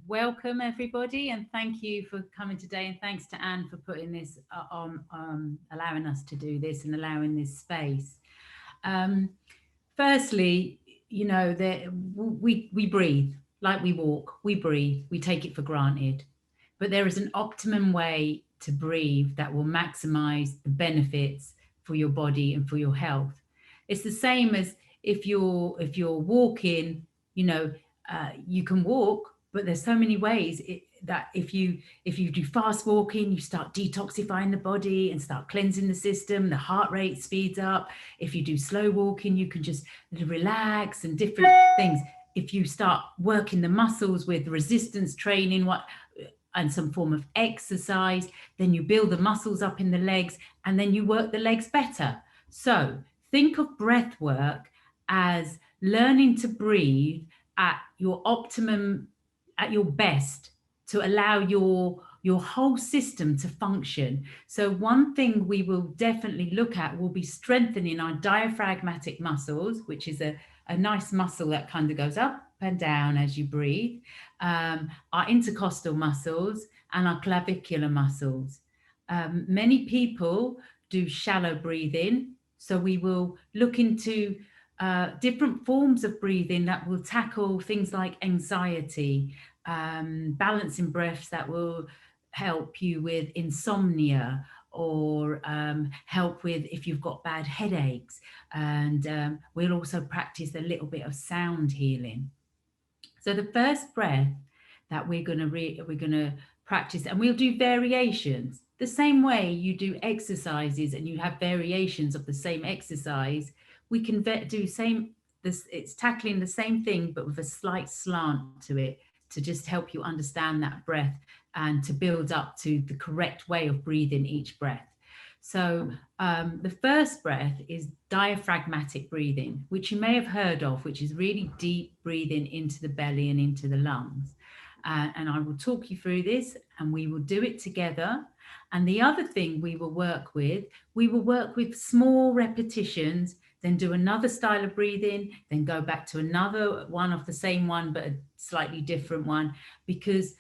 Welcome everybody, and thank you for coming today, and thanks to Anne for putting this on, allowing us to do this and allowing this space. Um, Firstly, you know that we breathe like we walk, we breathe, we take it for granted, but there is an optimum way to breathe that will maximize the benefits for your body and for your health. It's the same as if you're walking, you know, you can walk, but there's so many ways that if you do fast walking, you start detoxifying the body and start cleansing the system. The heart rate speeds up. If you do slow walking, you can just relax and different things. If you start working the muscles with resistance training, and some form of exercise, then you build the muscles up in the legs, and then you work the legs better. So think of breath work as learning to breathe at your optimum, at your best, to allow your whole system to function. So one thing we will definitely look at will be strengthening our diaphragmatic muscles, which is a nice muscle that kind of goes up and down as you breathe, our intercostal muscles and our clavicular muscles. Many people do shallow breathing, so we will look into different forms of breathing that will tackle things like anxiety, balancing breaths that will help you with insomnia, or help with if you've got bad headaches. And we'll also practice a little bit of sound healing. So the first breath that we're gonna practice, and we'll do variations the same way you do exercises and you have variations of the same exercise. We can do same this. It's tackling the same thing but with a slight slant to it, to just help you understand that breath and to build up to the correct way of breathing each breath. So the first breath is diaphragmatic breathing, which you may have heard of, which is really deep breathing into the belly and into the lungs. And I will talk you through this, and we will do it together. And the other thing we will work with small repetitions, then do another style of breathing, then go back to another one of the same one, but a slightly different one, because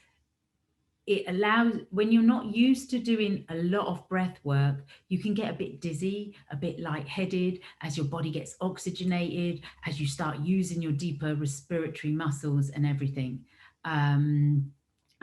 it allows, when you're not used to doing a lot of breath work, you can get a bit dizzy, a bit lightheaded as your body gets oxygenated, as you start using your deeper respiratory muscles and everything.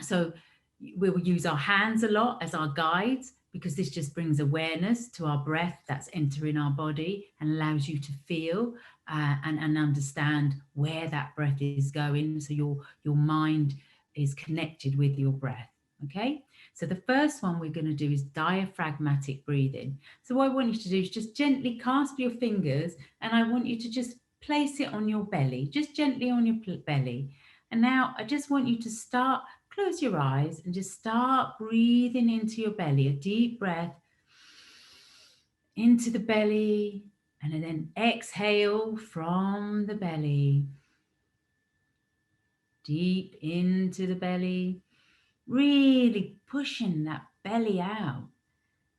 So we will use our hands a lot as our guides, because this just brings awareness to our breath that's entering our body and allows you to feel and understand where that breath is going. So your mind is connected with your breath. Okay, so the first one we're going to do is diaphragmatic breathing. So what I want you to do is just gently clasp your fingers, and I want you to just place it on your belly, just gently on your belly. And now I just want you to start, close your eyes and just start breathing into your belly, a deep breath into the belly, and then exhale from the belly, deep into the belly, really pushing that belly out.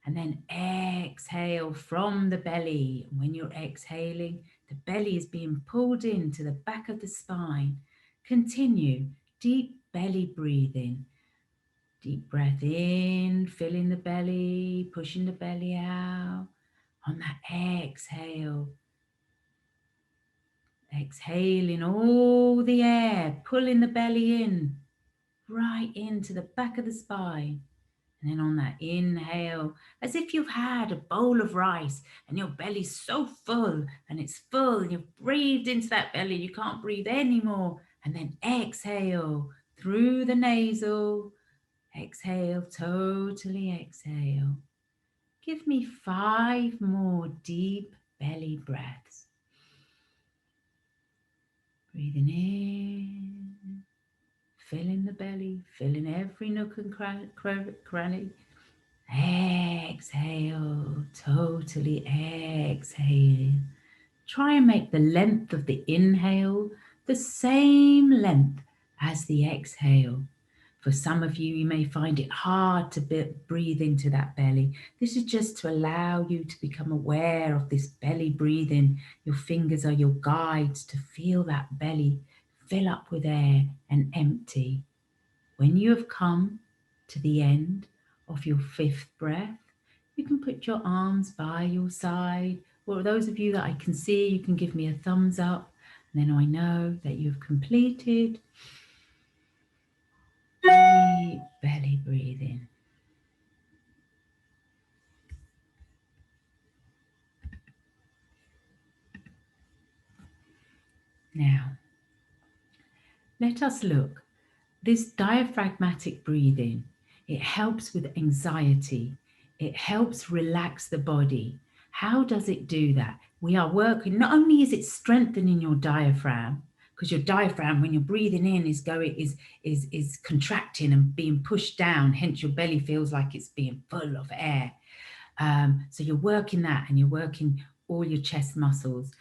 And then exhale from the belly. And when you're exhaling, the belly is being pulled into the back of the spine. Continue deep belly breathing. Deep breath in, filling the belly, pushing the belly out. On that exhale, exhaling all the air, pulling the belly in, right into the back of the spine. And then on that inhale, as if you've had a bowl of rice and your belly's so full, and it's full, you've breathed into that belly, you can't breathe anymore. And then exhale through the nasal, exhale, totally exhale. Give me 5 more deep belly breaths. Breathing in, filling the belly, filling every nook and cranny. Exhale, totally exhale. Try and make the length of the inhale the same length as the exhale. For some of you, you may find it hard to breathe into that belly. This is just to allow you to become aware of this belly breathing. Your fingers are your guides to feel that belly fill up with air and empty. When you have come to the end of your 5th breath, you can put your arms by your side. Or those of you that I can see, you can give me a thumbs up. And then I know that you've completed deep belly breathing. Now, let us look. This diaphragmatic breathing, it helps with anxiety. It helps relax the body. How does it do that? We are working, not only is it strengthening your diaphragm, because your diaphragm, when you're breathing in, is contracting and being pushed down, hence your belly feels like it's being full of air. So you're working that and you're working all your chest muscles.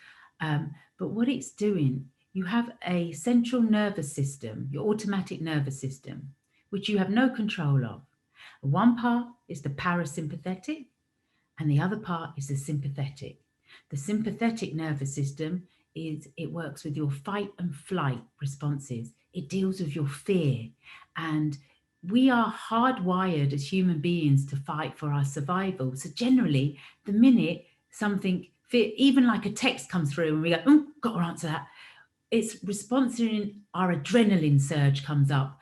But what it's doing, you have a central nervous system, your automatic nervous system, which you have no control of. One part is the parasympathetic and the other part is the sympathetic. The sympathetic nervous system it works with your fight and flight responses. It deals with your fear, and we are hardwired as human beings to fight for our survival. So generally, the minute something, even like a text comes through and we go, oh, got to answer that, it's responding, our adrenaline surge comes up.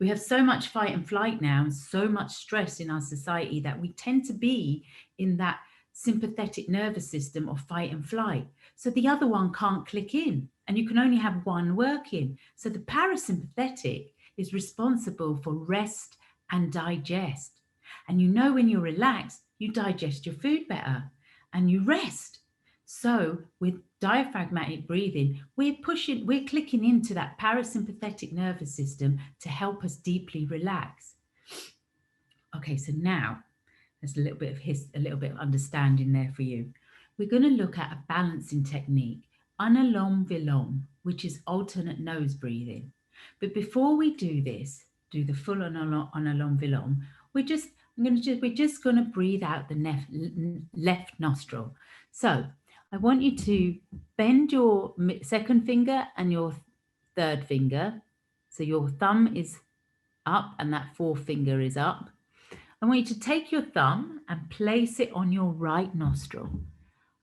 We have so much fight and flight now, and so much stress in our society that we tend to be in that sympathetic nervous system of fight and flight. So the other one can't click in, and you can only have one working. So the parasympathetic is responsible for rest and digest. And you know, when you're relaxed, you digest your food better and you rest. So with diaphragmatic breathing, we're clicking into that parasympathetic nervous system to help us deeply relax. Okay, so now there's a little bit of understanding there for you. We're going to look at a balancing technique, Anulom Vilom, which is alternate nose breathing. But before we do this, do the full Anulom Vilom, we're just going to breathe out the left nostril. So I want you to bend your second finger and your third finger. So your thumb is up and that fourth finger is up. I want you to take your thumb and place it on your right nostril.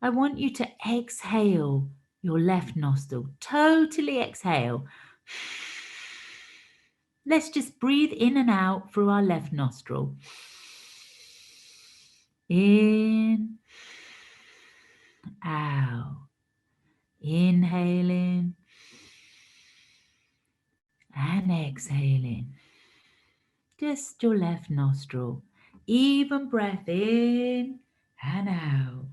I want you to exhale your left nostril. Totally exhale. Let's just breathe in and out through our left nostril. In, out. Inhaling and exhaling. Just your left nostril. Even breath in and out.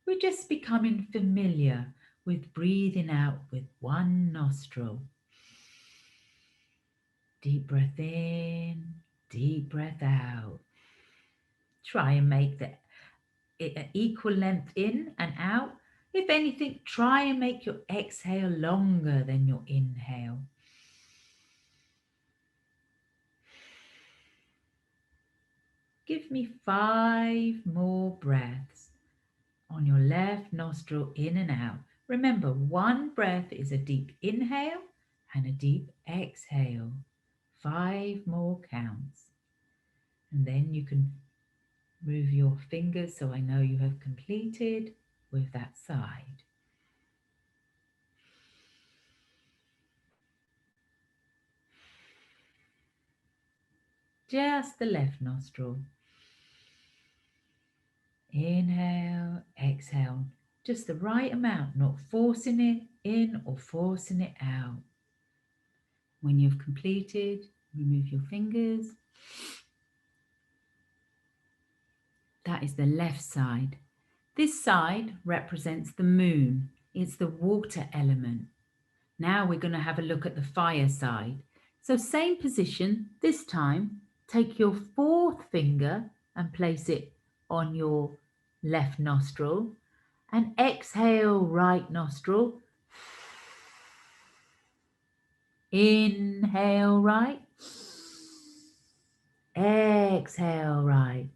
We're just becoming familiar with breathing out with one nostril. Deep breath in, deep breath out. Try and make it an equal length in and out. If anything, try and make your exhale longer than your inhale. Give me 5 more breaths on your left nostril in and out. Remember, one breath is a deep inhale and a deep exhale. 5 more counts. And then you can move your fingers so I know you have completed with that side. Just the left nostril. Inhale, exhale. Just the right amount, not forcing it in or forcing it out. When you've completed, remove your fingers. That is the left side. This side represents the moon. It's the water element. Now we're going to have a look at the fire side. So same position, this time take your fourth finger and place it on your left nostril and exhale right nostril. Inhale right. Exhale right.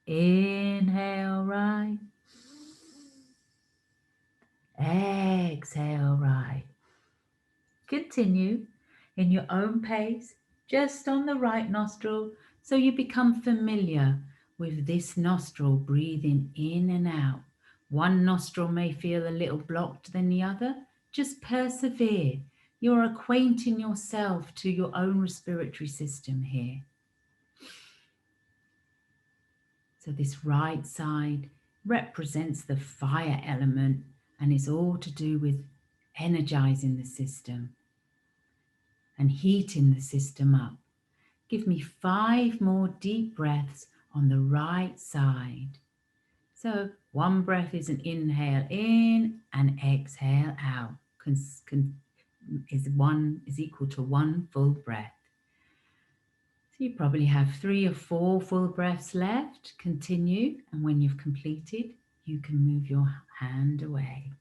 Inhale right. Exhale right. Continue. in your own pace, just on the right nostril, so you become familiar with this nostril breathing in and out. One nostril may feel a little blocked than the other. Just persevere. You're acquainting yourself to your own respiratory system here. So this right side represents the fire element and is all to do with energizing the system and heating the system up. Give me 5 more deep breaths on the right side. So one breath is an inhale in and exhale out. Is equal to 1 full breath. So you probably have 3 or 4 full breaths left. Continue, and when you've completed, you can move your hand away.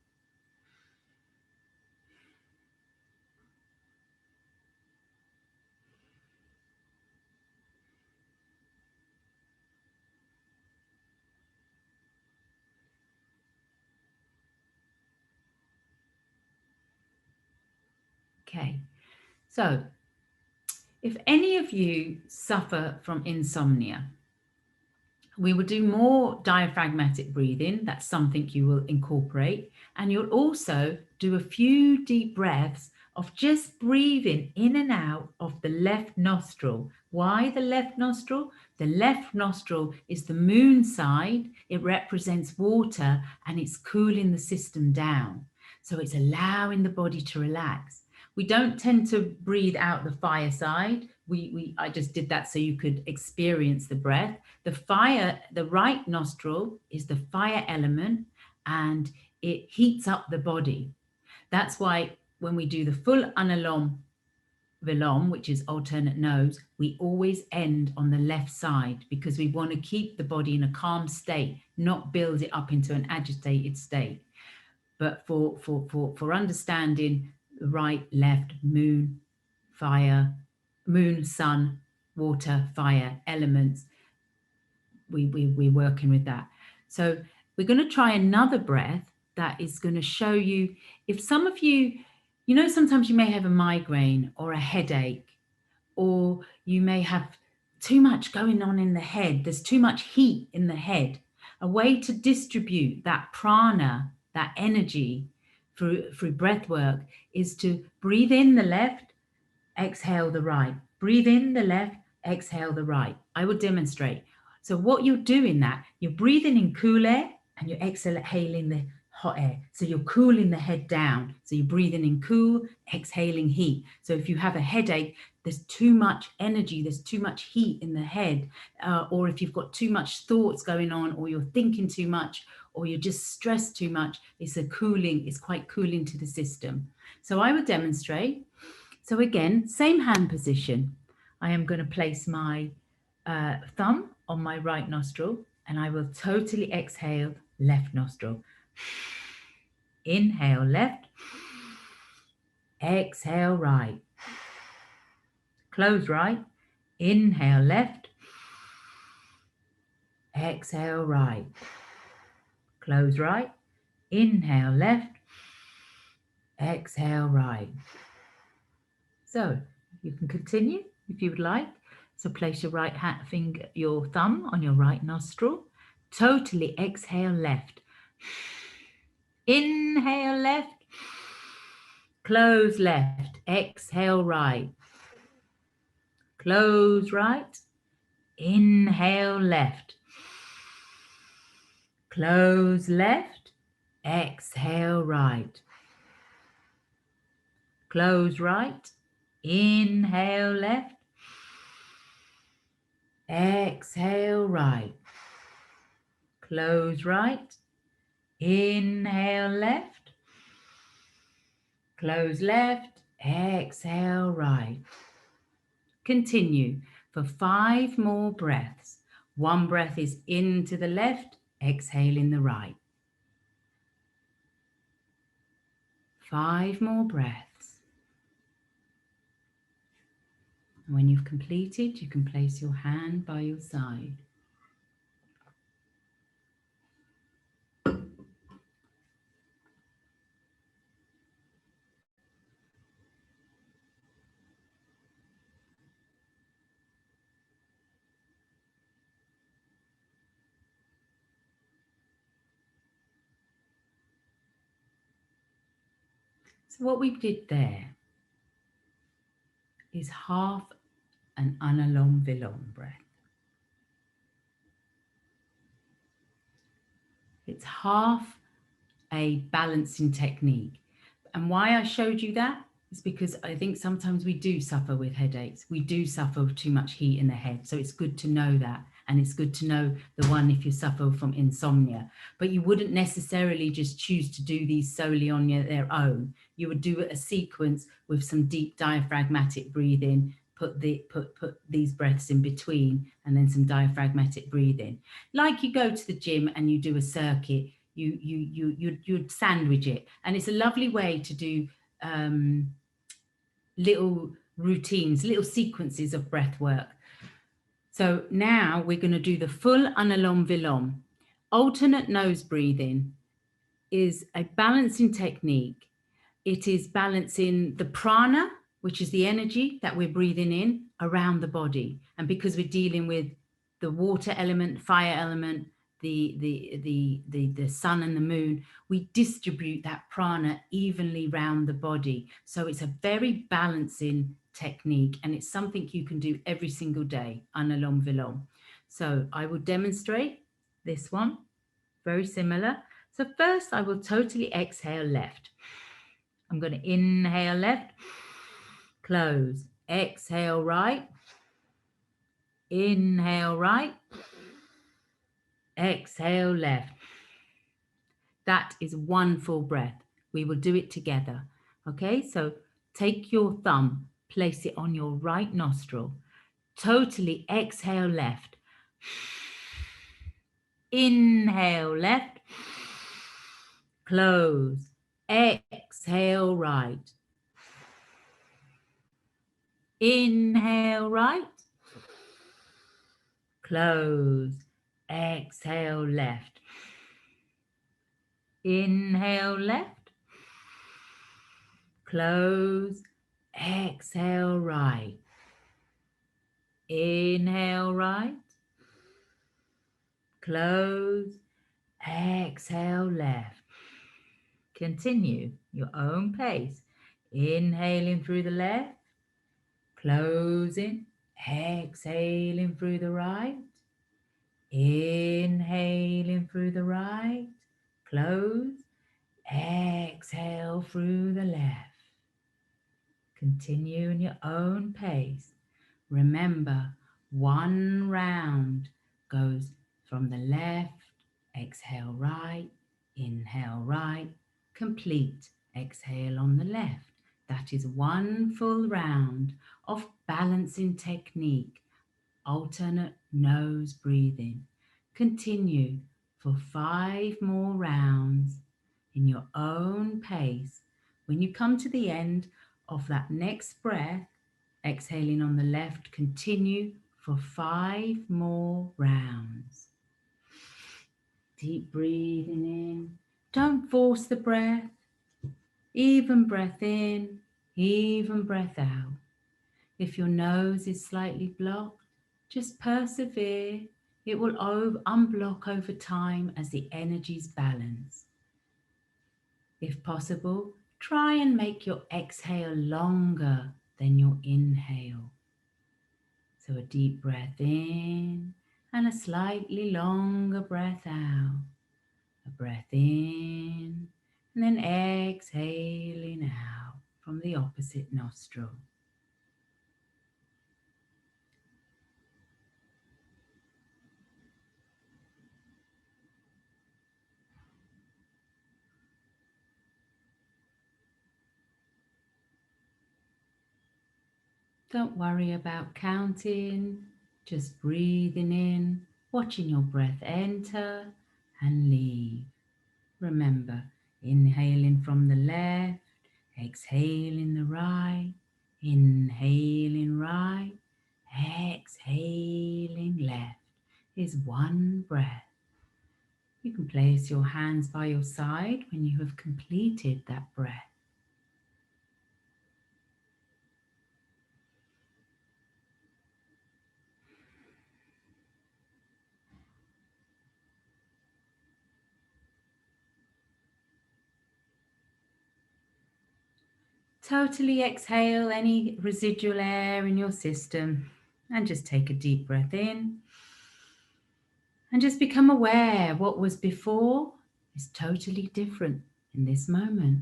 Okay, so if any of you suffer from insomnia, we will do more diaphragmatic breathing. That's something you will incorporate. And you'll also do a few deep breaths of just breathing in and out of the left nostril. Why the left nostril? The left nostril is the moon side. It represents water and it's cooling the system down. So it's allowing the body to relax. We don't tend to breathe out the fire side. I just did that so you could experience the breath. The right nostril is the fire element and it heats up the body. That's why when we do the full Anulom Vilom, which is alternate nose, we always end on the left side because we want to keep the body in a calm state, not build it up into an agitated state. But for understanding the right, left, moon, fire, moon, sun, water, fire, elements, we're working with that. So we're going to try another breath that is going to show you, if some of you, you know, sometimes you may have a migraine or a headache, or you may have too much going on in the head. There's too much heat in the head. A way to distribute that prana, that energy through breath work is to breathe in the left, exhale the right. Breathe in the left, exhale the right. I will demonstrate. So what you're doing that, you're breathing in cool air and you're exhaling the hot air. So you're cooling the head down. So you're breathing in cool, exhaling heat. So if you have a headache, there's too much energy, there's too much heat in the head, or if you've got too much thoughts going on, or you're thinking too much, or you're just stressed too much, it's quite cooling to the system. So I will demonstrate. So again, same hand position. I am going to place my thumb on my right nostril and I will totally exhale left nostril. Inhale left, exhale right. Close right, inhale left, exhale right. Close right, inhale left, exhale right. So you can continue if you would like. So place your right hand finger, your thumb on your right nostril. Totally exhale left. Inhale left. Close left. Exhale right. Close right. Inhale left. Close left. Exhale right. Close right. Inhale left. Exhale right. Close right. Inhale left. Close left. Exhale right. Continue for 5 more breaths. 1 breath is into the left, exhaling the right. 5 more breaths. When you've completed, you can place your hand by your side. So what we did there is half an Anulom Vilom breath. It's half a balancing technique. And why I showed you that is because I think sometimes we do suffer with headaches. We do suffer with too much heat in the head. So it's good to know that. And it's good to know the one if you suffer from insomnia. But you wouldn't necessarily just choose to do these solely on their own. You would do a sequence with some deep diaphragmatic breathing, put these breaths in between, and then some diaphragmatic breathing. Like you go to the gym and you do a circuit, you'd sandwich it. And it's a lovely way to do little routines, little sequences of breath work. So now we're going to do the full Anulom Vilom. Alternate nose breathing is a balancing technique. It is balancing the prana, which is the energy that we're breathing in, around the body. And because we're dealing with the water element, fire element, the sun and the moon, we distribute that prana evenly around the body. So it's a very balancing technique, and it's something you can do every single day, Anulom Vilom. So I will demonstrate this one, very similar. So first I will totally exhale left. I'm going to inhale left, close, exhale right, inhale right, exhale left. That is one full breath. We will do it together. Okay, so take your thumb, place it on your right nostril, totally exhale left, inhale left, close, exhale right, inhale right, close, exhale left, inhale left, close, exhale right, inhale right, close, exhale left. Continue your own pace. Inhaling through the left, closing, exhaling through the right, inhaling through the right, close, exhale through the left. Continue in your own pace. Remember, one round goes from the left, exhale right, inhale right, complete, exhale on the left. That is one full round of balancing technique, alternate nose breathing. Continue for 5 more rounds in your own pace. When you come to the end of that next breath, exhaling on the left, continue for 5 more rounds. Deep breathing in. Don't force the breath. Even breath in, even breath out. If your nose is slightly blocked, just persevere. It will unblock over time as the energies balance. If possible, try and make your exhale longer than your inhale. So a deep breath in and a slightly longer breath out. A breath in and then exhaling out from the opposite nostril. Don't worry about counting, just breathing in, watching your breath enter and leave. Remember, inhaling from the left, exhaling the right, inhaling right, exhaling left is one breath. You can place your hands by your side when you have completed that breath. Totally exhale any residual air in your system and just take a deep breath in and just become aware what was before is totally different in this moment.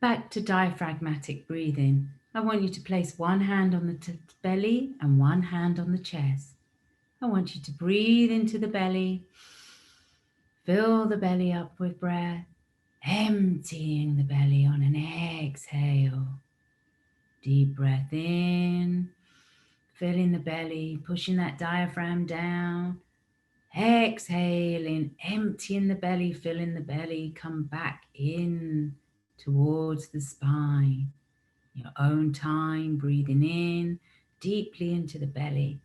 Back to diaphragmatic breathing. I want you to place one hand on the belly and one hand on the chest. I want you to breathe into the belly, fill the belly up with breath, emptying the belly on an exhale. Deep breath in, filling the belly, pushing that diaphragm down. Exhaling, emptying the belly, filling the belly. Come back in towards the spine. Your own time, breathing in deeply into the belly.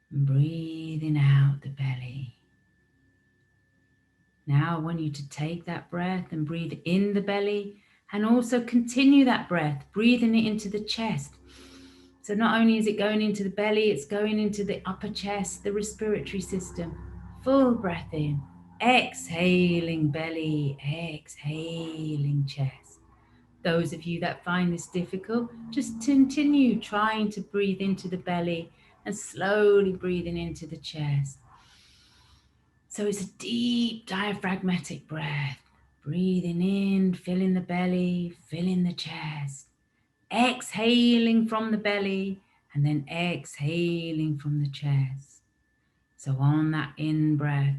And breathing out the belly. Now I want you to take that breath and breathe in the belly and also continue that breath, breathing it into the chest. So not only is it going into the belly, it's going into the upper chest, the respiratory system. Full breath in, exhaling belly, exhaling chest. Those of you that find this difficult, just continue trying to breathe into the belly and slowly breathing into the chest. So it's a deep diaphragmatic breath. Breathing in, filling the belly, filling the chest. Exhaling from the belly and then exhaling from the chest. So on that in breath,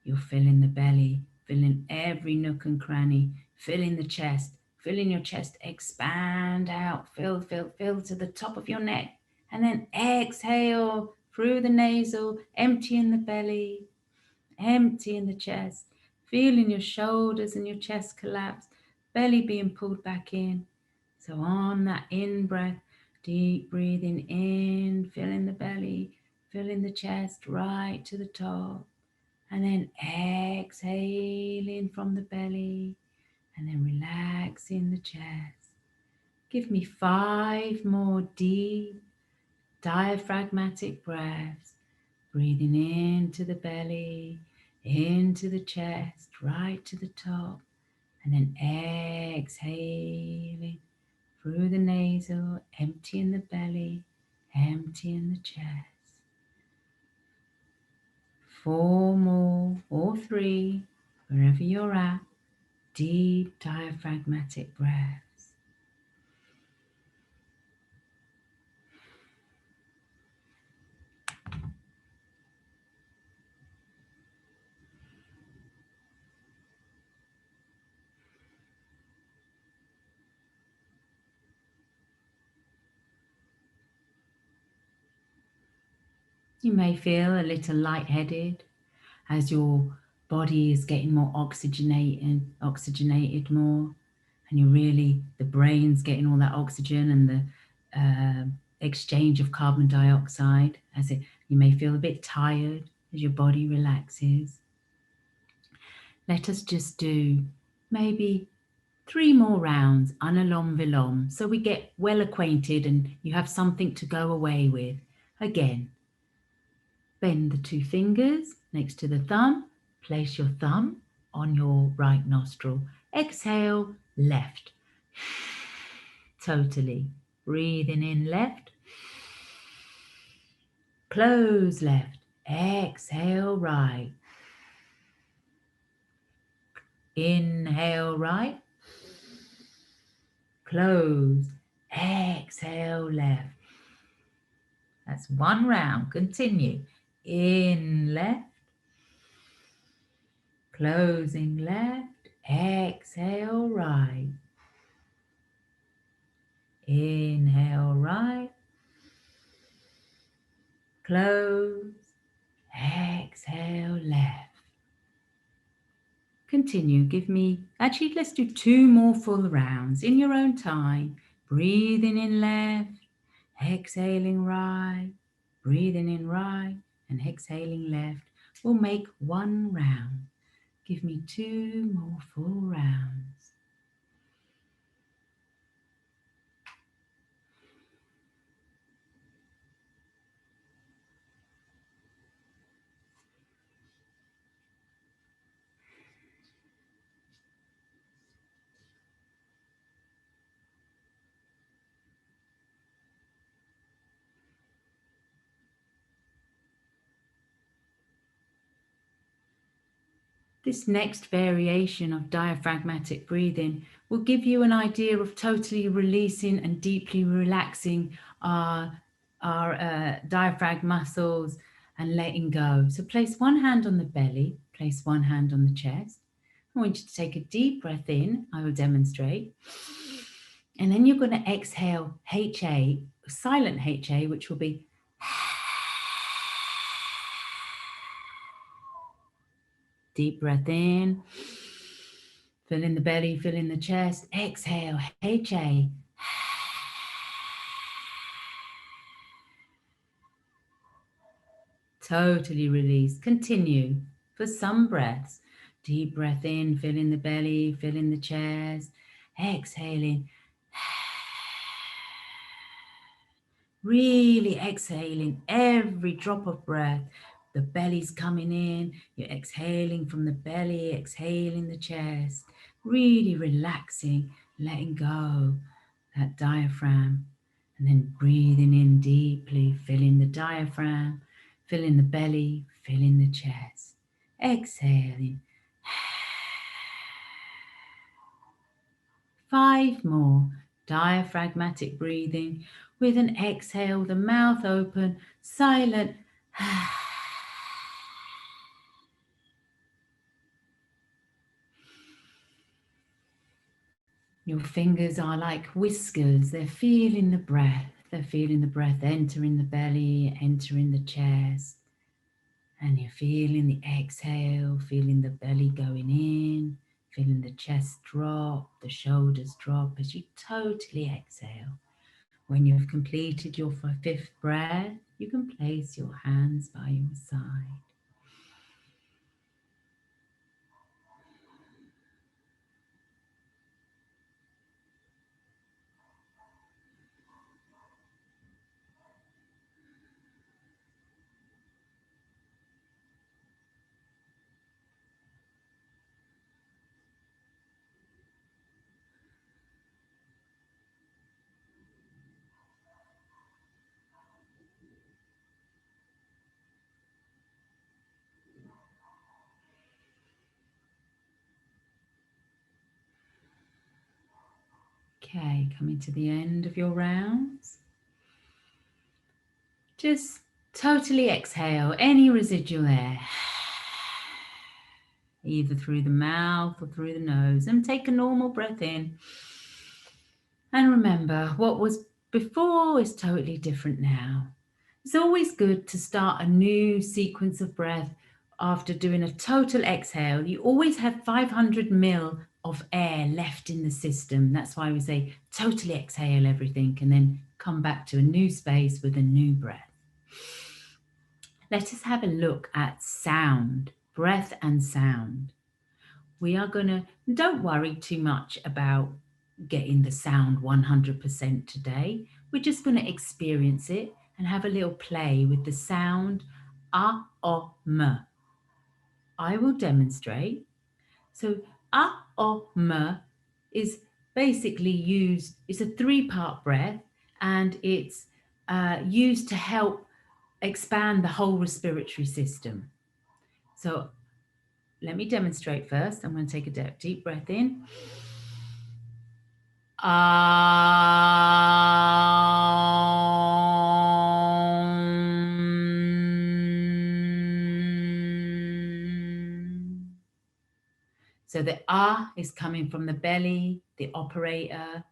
you're filling the belly, filling every nook and cranny, filling the chest, filling your chest, expand out, fill to the top of your neck. And then exhale through the nasal, emptying the belly, emptying the chest, feeling your shoulders and your chest collapse, belly being pulled back in. So on that in breath, deep breathing in, filling the belly, filling the chest right to the top. And then exhaling from the belly and then relaxing the chest. Give me 5 more deep diaphragmatic breaths. Breathing into the belly, into the chest, right to the top. And then exhaling through the nasal, emptying the belly, emptying the chest. 4 more, or 3, wherever you're at, deep diaphragmatic breaths. You may feel a little lightheaded as your body is getting more oxygenated more, and the brain's getting all that oxygen and the exchange of carbon dioxide. You may feel a bit tired as your body relaxes. Let us just do maybe 3 more rounds, Anulom Vilom, so we get well acquainted and you have something to go away with. Again, bend the 2 fingers next to the thumb. Place your thumb on your right nostril. Exhale, left. Totally. Breathing in left. Close left. Exhale right. Inhale right. Close. Exhale left. That's 1 round. Continue. In left. Closing left. Exhale right. Inhale right. Close. Exhale left. Continue. Let's do 2 more full rounds in your own time. Breathing in left, exhaling right, breathing in right and exhaling left. We'll make 1 round. Give me 2 more full rounds. This next variation of diaphragmatic breathing will give you an idea of totally releasing and deeply relaxing our diaphragm muscles and letting go. So place one hand on the belly, place one hand on the chest. I want you to take a deep breath in. I will demonstrate. And then you're going to exhale HA, silent HA, which will be deep breath in. Fill in the belly, fill in the chest. Exhale, HA. Totally release. Continue for some breaths. Deep breath in, fill in the belly, fill in the chest. Exhaling. Really exhaling every drop of breath. The belly's coming in. You're exhaling from the belly, exhaling the chest. Really relaxing, letting go that diaphragm. And then breathing in deeply, filling the diaphragm, filling the belly, filling the chest. Exhaling. 5 more. Diaphragmatic breathing with an exhale, the mouth open, silent. Your fingers are like whiskers. They're feeling the breath. They're feeling the breath entering the belly, entering the chest. And you're feeling the exhale, feeling the belly going in, feeling the chest drop, the shoulders drop as you totally exhale. When you've completed your 5th breath, you can place your hands by your side. Okay, coming to the end of your rounds. Just totally exhale any residual air, either through the mouth or through the nose, and take a normal breath in. And remember, what was before is totally different now. It's always good to start a new sequence of breath after doing a total exhale. You always have 500 ml of air left in the system. That's why we say totally exhale everything and then come back to a new space with a new breath. Let us have a look at sound, breath and sound. We are going to, don't worry too much about getting the sound 100% today. We're just going to experience it and have a little play with the sound a, o, m. I will demonstrate. So a, o, m is basically used, it's a 3-part breath, and it's used to help expand the whole respiratory system. So let me demonstrate first. I'm going to take a deep breath in. So the ah is coming from the belly, the operator,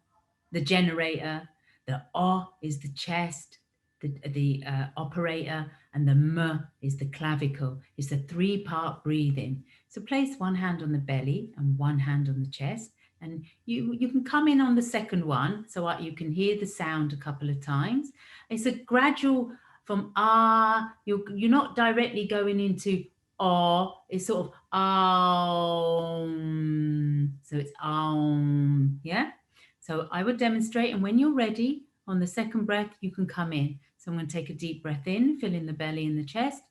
the generator. The o is the chest, the operator, and the m is the clavicle. It's a 3-part breathing. So place one hand on the belly and one hand on the chest. And you can come in on the second one so you can hear the sound a couple of times. It's a gradual from ah, you're not directly going into ah, it's sort of so it's yeah. So I will demonstrate, and when you're ready, on the second breath, you can come in. So I'm going to take a deep breath in, fill in the belly and the chest.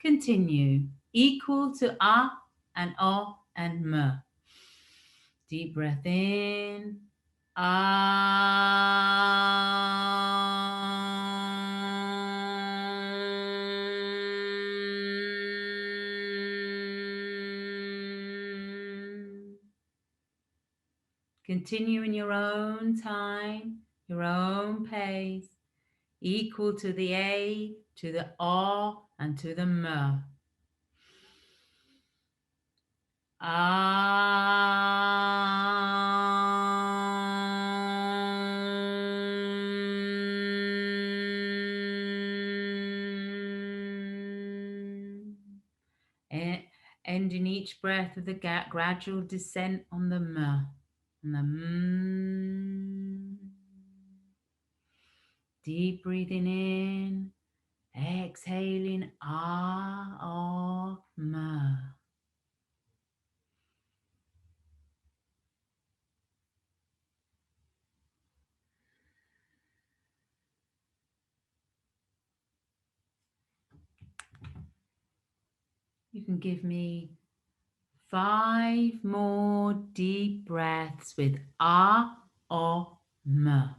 Continue. Equal to a and o and m. Deep breath in. Ah. Continue in your own time, your own pace, equal to the A, to the R, and to the M. Ending each breath with a gradual descent on the M. And the M. Deep breathing in, exhaling ah, M. You can give me 5 more deep breaths with ah, or M.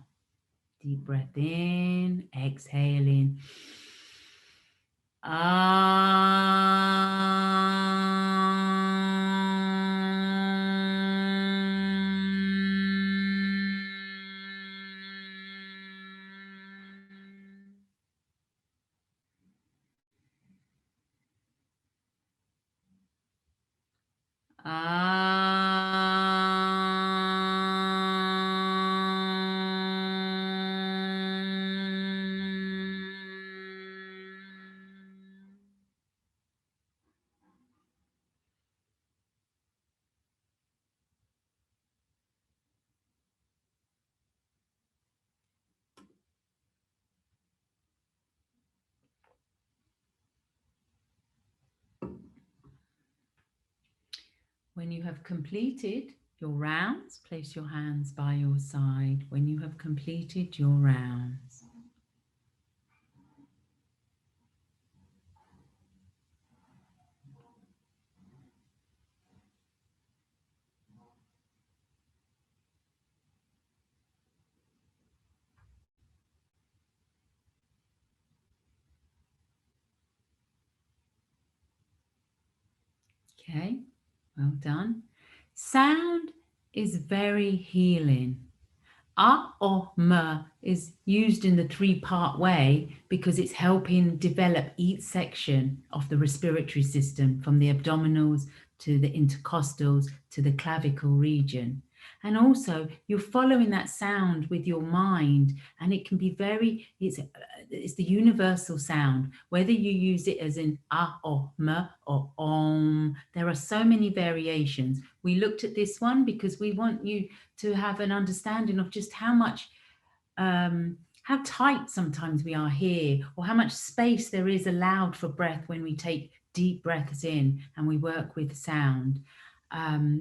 Deep breath in, exhaling. When you have completed your rounds, place your hands by your side. When you have completed your rounds. Okay, well done. Sound is very healing. Ah or M is used in the 3-part way because it's helping develop each section of the respiratory system, from the abdominals to the intercostals to the clavicle region. And also you're following that sound with your mind, and it can be very, it's the universal sound, whether you use it as in ah or M or om. There are so many variations. We looked at this one because we want you to have an understanding of just how much, how tight sometimes we are here, or how much space there is allowed for breath when we take deep breaths in and we work with sound.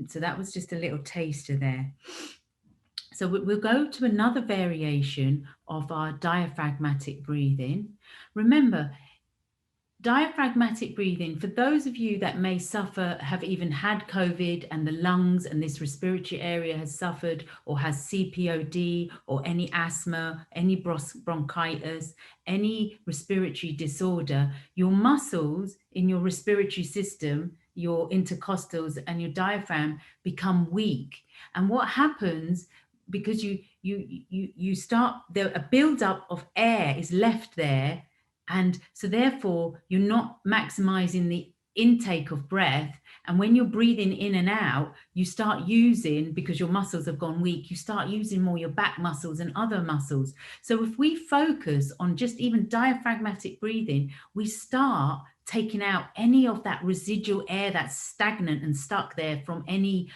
So that was just a little taster there. So we'll go to another variation of our diaphragmatic breathing. Remember, diaphragmatic breathing, for those of you that may suffer, have even had COVID, and the lungs and this respiratory area has suffered, or has CPOD, or any asthma, any bronchitis, any respiratory disorder, your muscles in your respiratory system, your intercostals and your diaphragm, become weak. And what happens, because you start, there a buildup of air is left there, and so therefore you're not maximizing the intake of breath. And when you're breathing in and out, you start using, because your muscles have gone weak, you start using more your back muscles and other muscles. So if we focus on just even diaphragmatic breathing, we start taking out any of that residual air that's stagnant and stuck there from any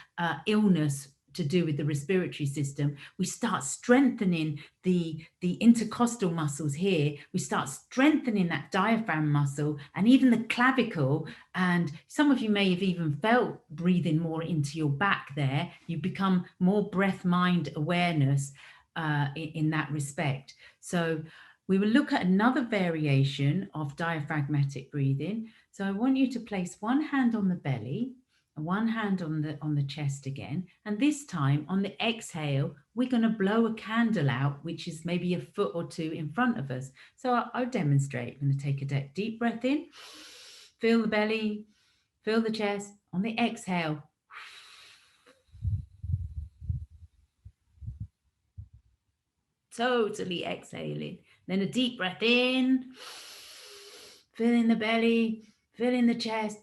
illness to do with the respiratory system. We start strengthening the intercostal muscles here. We start strengthening that diaphragm muscle and even the clavicle. And some of you may have even felt breathing more into your back there. You become more breath mind awareness in that respect. So we will look at another variation of diaphragmatic breathing. So I want you to place one hand on the belly, one hand on the chest again, and this time on the exhale we're going to blow a candle out, which is maybe a foot or two in front of us. So I'll demonstrate. I'm going to take a deep breath in, feel the belly, feel the chest. On the exhale, totally exhaling. Then a deep breath in, filling the belly, filling the chest.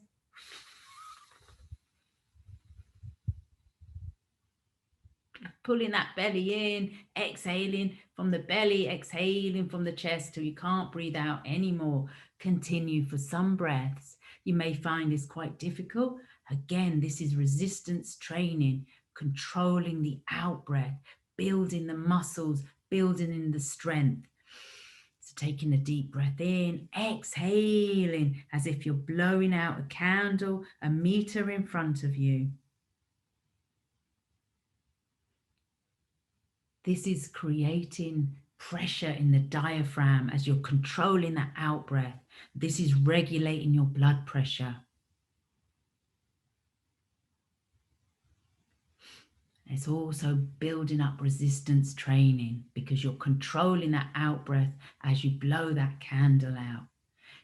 Pulling that belly in, exhaling from the belly, exhaling from the chest till you can't breathe out anymore. Continue for some breaths. You may find this quite difficult. Again, this is resistance training, controlling the out breath, building the muscles, building in the strength. So taking a deep breath in, exhaling as if you're blowing out a candle 1 meter in front of you. This is creating pressure in the diaphragm as you're controlling that out breath. This is regulating your blood pressure. It's also building up resistance training because you're controlling that out breath as you blow that candle out.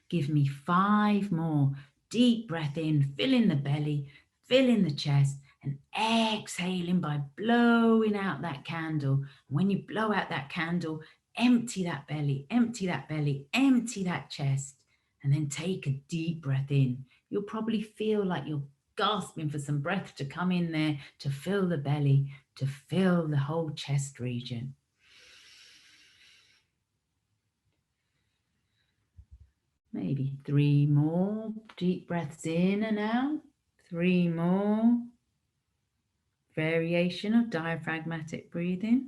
Give me 5 more. Deep breath in, filling the belly, filling the chest, and exhaling by blowing out that candle. When you blow out that candle, empty that belly, empty that belly, empty that chest, and then take a deep breath in. You'll probably feel like you're gasping for some breath to come in there, to fill the belly, to fill the whole chest region. Maybe 3 more deep breaths in and out. 3 more. Variation of diaphragmatic breathing.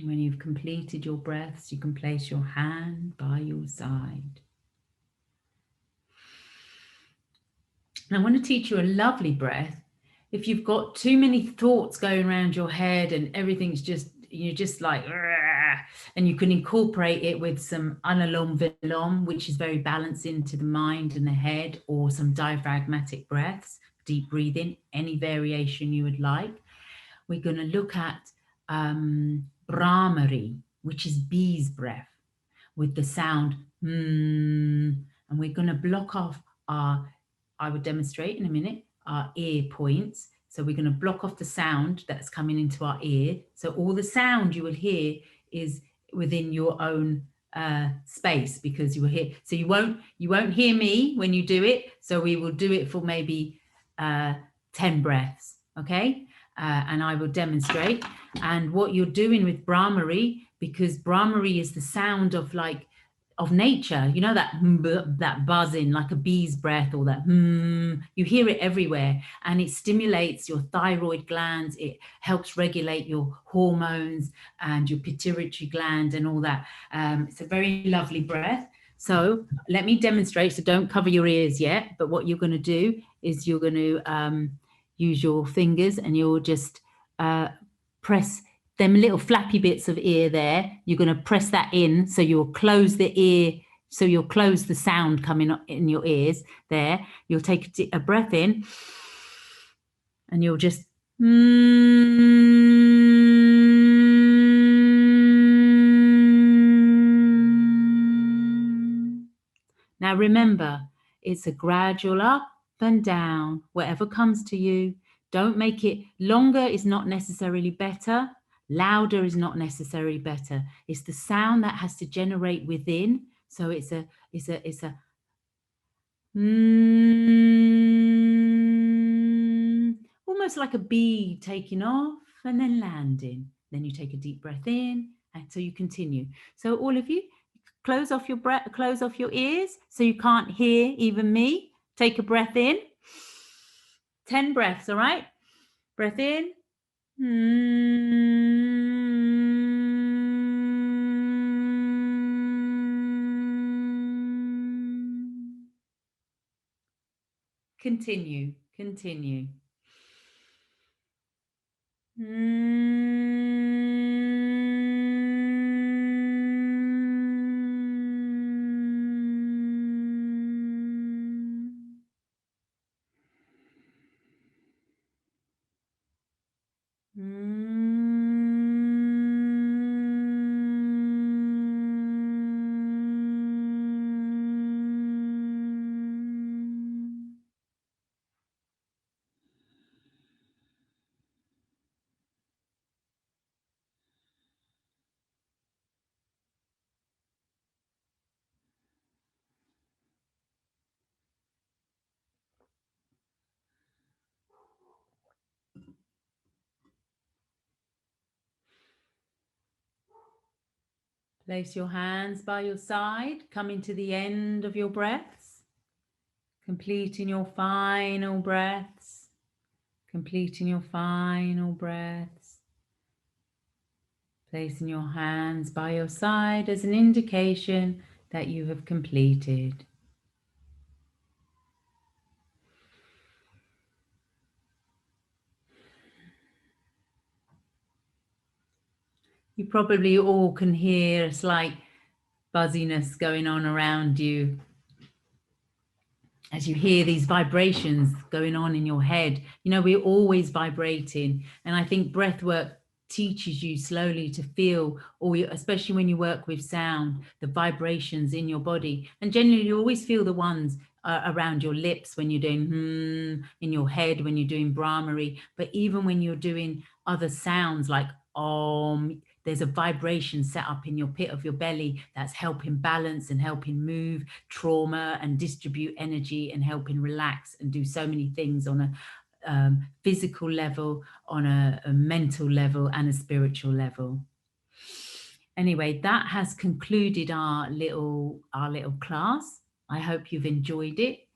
When you've completed your breaths, you can place your hand by your side. And I want to teach you a lovely breath. If you've got too many thoughts going around your head and everything's just, you're just like, and you can incorporate it with some Anulom Vilom, which is very balancing to the mind and the head, or some diaphragmatic breaths, deep breathing, any variation you would like. We're going to look at Brahmari, which is bee's breath, with the sound and we're going to block off our, I will demonstrate in a minute, our ear points. So we're going to block off the sound that's coming into our ear. So all the sound you will hear is within your own space, because you will hear, so you won't hear me when you do it. So we will do it for maybe 10 breaths, okay? And I will demonstrate. And what you're doing with Brahmari, because Brahmari is the sound of like of nature, you know, that buzzing like a bee's breath, or that you hear it everywhere, and it stimulates your thyroid glands, it helps regulate your hormones and your pituitary gland and all that. It's a very lovely breath. So let me demonstrate. So don't cover your ears yet, but what you're going to do is you're going to use your fingers and you'll just press them little flappy bits of ear there. You're going to press that in, so you'll close the ear, so you'll close the sound coming up in your ears there. You'll take a breath in and you'll just Now remember, it's a gradual up and down, whatever comes to you. Don't make it longer is not necessarily better. Louder is not necessarily better. It's the sound that has to generate within. So it's a almost like a bee taking off and then landing. Then you take a deep breath in, and so you continue. So all of you, close off your breath, close off your ears so you can't hear even me. Take a breath in. 10 breaths, all right? Breath in. Continue, continue. Place your hands by your side, coming to the end of your breaths, completing your final breaths, completing your final breaths. Placing your hands by your side as an indication that you have completed. You probably all can hear a slight buzziness going on around you as you hear these vibrations going on in your head. You know, we're always vibrating, and I think breath work teaches you slowly to feel, or especially when you work with sound, the vibrations in your body. And generally you always feel the ones around your lips when you're doing in your head when you're doing Brahmari, but even when you're doing other sounds like there's a vibration set up in your pit of your belly that's helping balance and helping move trauma and distribute energy and helping relax and do so many things on a physical level, on a mental level, and a spiritual level. Anyway, that has concluded our little class. I hope you've enjoyed it.